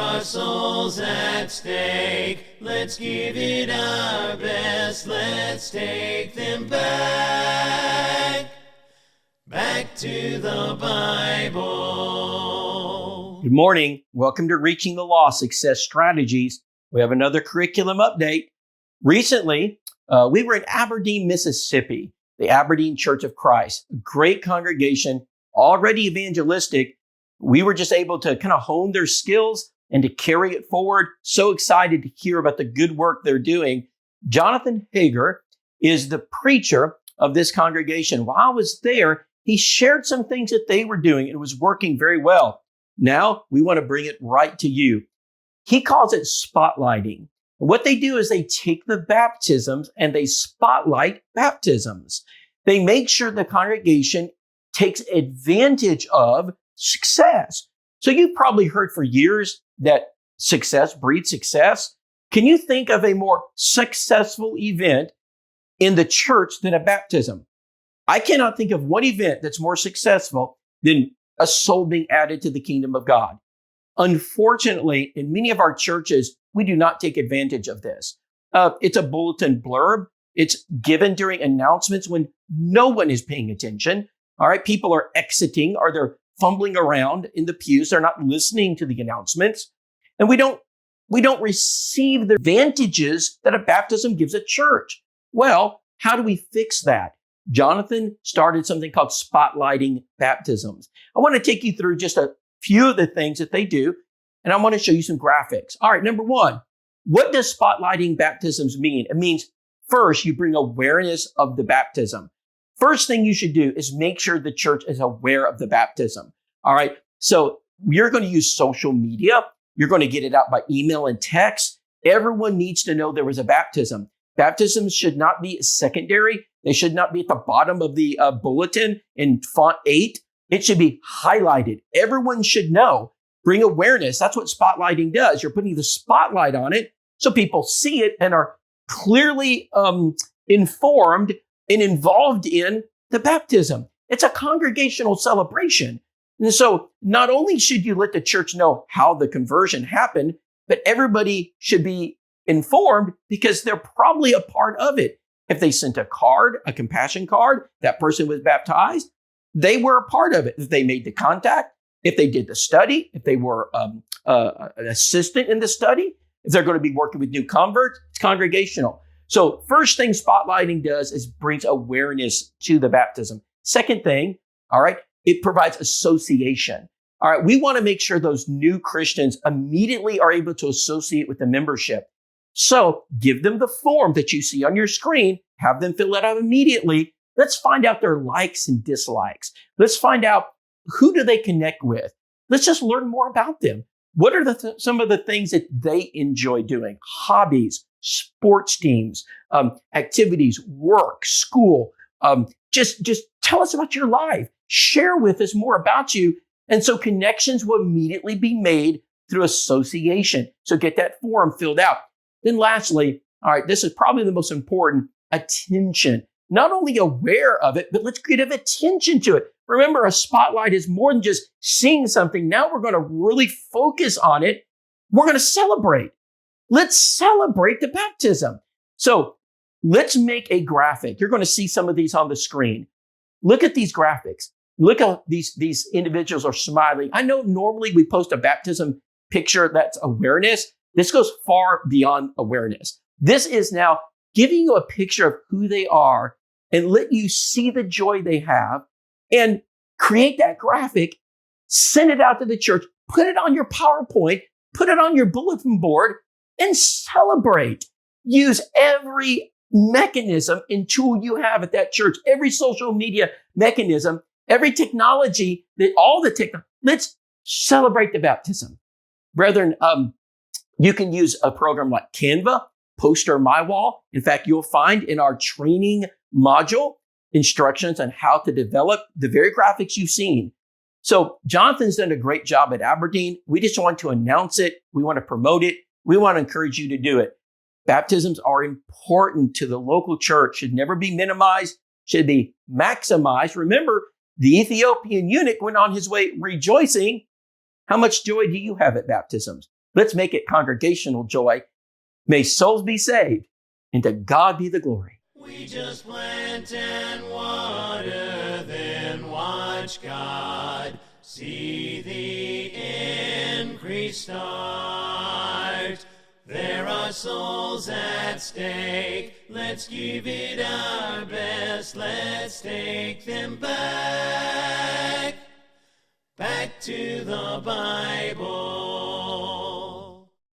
our souls at stake. Let's give it our best. Let's take them back to the Bible. Good morning. Welcome to Reaching the Lost Success Strategies. We have another curriculum update. Recently, we were in Aberdeen, Mississippi, the Aberdeen Church of Christ, a great congregation, already evangelistic. We were just able to kind of hone their skills and to carry it forward. So excited to hear about the good work they're doing. Jonathan Hager is the preacher of this congregation. While I was there, he shared some things that they were doing and it was working very well. Now we want to bring it right to you. He calls it spotlighting. And what they do is they take the baptisms and they spotlight baptisms. They make sure the congregation takes advantage of success. So you've probably heard for years that success breeds success. Can you think of a more successful event in the church than a baptism? I cannot think of one event that's more successful than a soul being added to the kingdom of God. Unfortunately, in many of our churches, we do not take advantage of this. It's a bulletin blurb. It's given during announcements when no one is paying attention. All right, people are exiting or they're fumbling around in the pews. They're not listening to the announcements. And we don't receive the advantages that a baptism gives a church. Well, how do we fix that? Jonathan started something called spotlighting baptisms. I want to take you through just a few of the things that they do, and I want to show you some graphics. All right, number one, what does spotlighting baptisms mean? It means first, you bring awareness of the baptism. First thing you should do is make sure the church is aware of the baptism. All right, so you're going to use social media. You're going to get it out by email and text. Everyone needs to know there was a baptism. Baptisms should not be secondary. They should not be at the bottom of the bulletin in font 8. It should be highlighted. Everyone should know. Bring awareness. That's what spotlighting does. You're putting the spotlight on it so people see it and are clearly informed and involved in the baptism. It's a congregational celebration. And so not only should you let the church know how the conversion happened, but everybody should be informed because they're probably a part of it. If they sent a card, a compassion card, that person was baptized, they were a part of it. If they made the contact, if they did the study, if they were an assistant in the study, if they're going to be working with new converts, it's congregational. So first thing spotlighting does is brings awareness to the baptism. Second thing, all right, it provides association. All right, we want to make sure those new Christians immediately are able to associate with the membership. So give them the form that you see on your screen, have them fill it out immediately. Let's find out their likes and dislikes. Let's find out who do they connect with. Let's just learn more about them. What are some of the things that they enjoy doing? Hobbies, sports teams, activities, work, school. Just tell us about your life. Share with us more about you. And so connections will immediately be made through association. So get that form filled out. Then lastly, all right, this is probably the most important, attention. Not only aware of it, but let's give attention to it. Remember, a spotlight is more than just seeing something. Now we're going to really focus on it. We're going to celebrate. Let's celebrate the baptism. So let's make a graphic. You're going to see some of these on the screen. Look at these graphics. Look how these individuals are smiling. I know normally we post a baptism picture that's awareness. This goes far beyond awareness. This is now giving you a picture of who they are and let you see the joy they have and create that graphic, send it out to the church, put it on your PowerPoint, put it on your bulletin board and celebrate. Use every mechanism and tool you have at that church, every social media mechanism, every technology, let's celebrate the baptism. Brethren, you can use a program like Canva, Poster My Wall. In fact, you'll find in our training module instructions on how to develop the very graphics you've seen. So Jonathan's done a great job at Aberdeen. We just want to announce it. We want to promote it. We want to encourage you to do it. Baptisms are important to the local church, should never be minimized, should be maximized. Remember, the Ethiopian eunuch went on his way rejoicing. How much joy do you have at baptisms? Let's make it congregational joy. May souls be saved, and to God be the glory. We just plant and water, then watch God see the increase start. There are souls at stake. Let's give it our best. Let's take them back to the Bible.